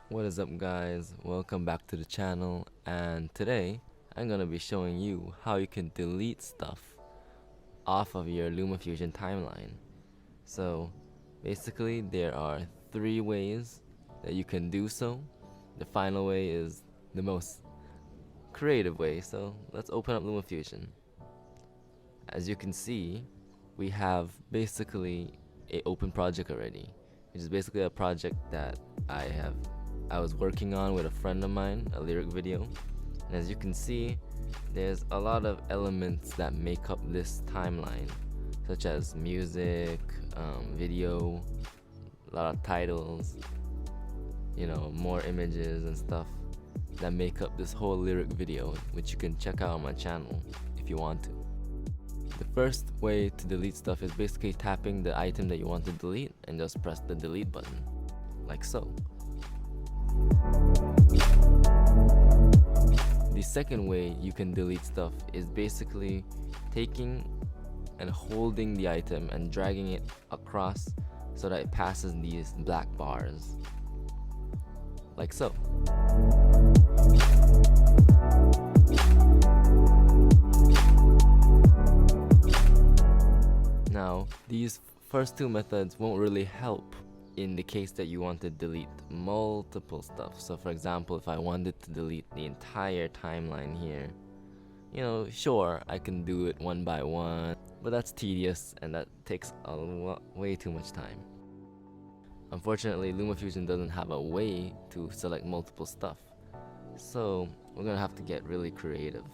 What is up, guys? Welcome back to the channel, and today I'm gonna be showing you how you can delete stuff off of your Lumafusion timeline. So basically there are 3 ways that you can do so. The final way is the most creative way, so let's open up Lumafusion. As you can see, we have basically a open project already, which is basically a project that I was working on with a friend of mine, a lyric video. And as you can see, there's a lot of elements that make up this timeline, such as music, video, a lot of titles, more images and stuff that make up this whole lyric video, which you can check out on my channel if you want to. The first way to delete stuff is basically tapping the item that you want to delete and just press the delete button, like so. The second way you can delete stuff is basically taking and holding the item and dragging it across so that it passes these black bars, like so. Now, these first 2 methods won't really help in the case that you want to delete multiple stuff. So for example, if I wanted to delete the entire timeline here, sure, I can do it one by one, but that's tedious and that takes way too much time. Unfortunately, Lumafusion doesn't have a way to select multiple stuff, so we're gonna have to get really creative.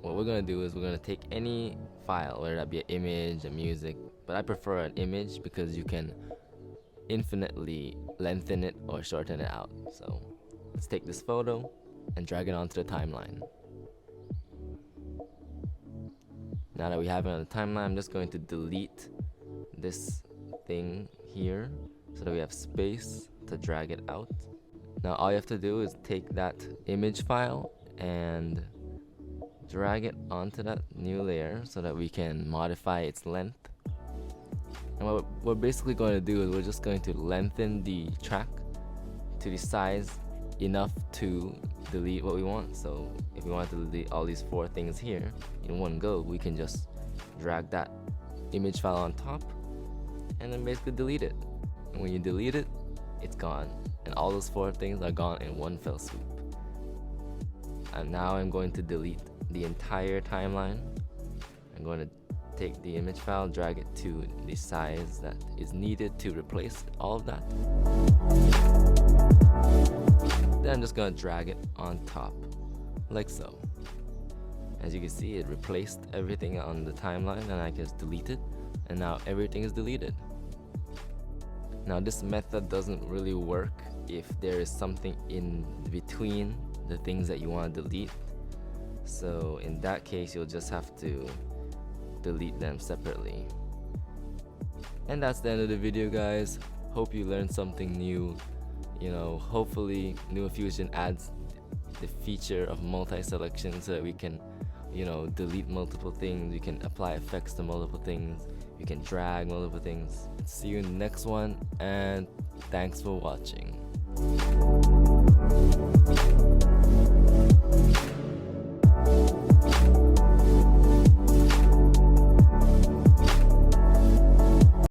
What we're gonna do is we're gonna take any file, whether that be an image, a music, but I prefer an image because you can infinitely lengthen it or shorten it out. So let's take this photo and drag it onto the timeline. Now that we have it on the timeline, I'm just going to delete this thing here so that we have space to drag it out. Now all you have to do is take that image file and drag it onto that new layer so that we can modify its length. And what we're basically going to do is we're just going to lengthen the track to the size enough to delete what we want. So if we want to delete all these 4 things here in one go, we can just drag that image file on top and then basically delete it. And when you delete it, it's gone, and all those 4 things are gone in one fell swoop. And now I'm going to delete the entire timeline. I'm going to take the image file, drag it to the size that is needed to replace all of that. Then I'm just gonna drag it on top, like so. As you can see, it replaced everything on the timeline, and I can just delete it, and now everything is deleted. Now this method doesn't really work if there is something in between the things that you want to delete. So in that case, you'll just have to delete them separately. And that's the end of the video, guys. Hope you learned something new. Hopefully Lumafusion adds the feature of multi-selection so that we can delete multiple things. We can apply effects to multiple things. We can drag multiple things. See you in the next one, and thanks for watching.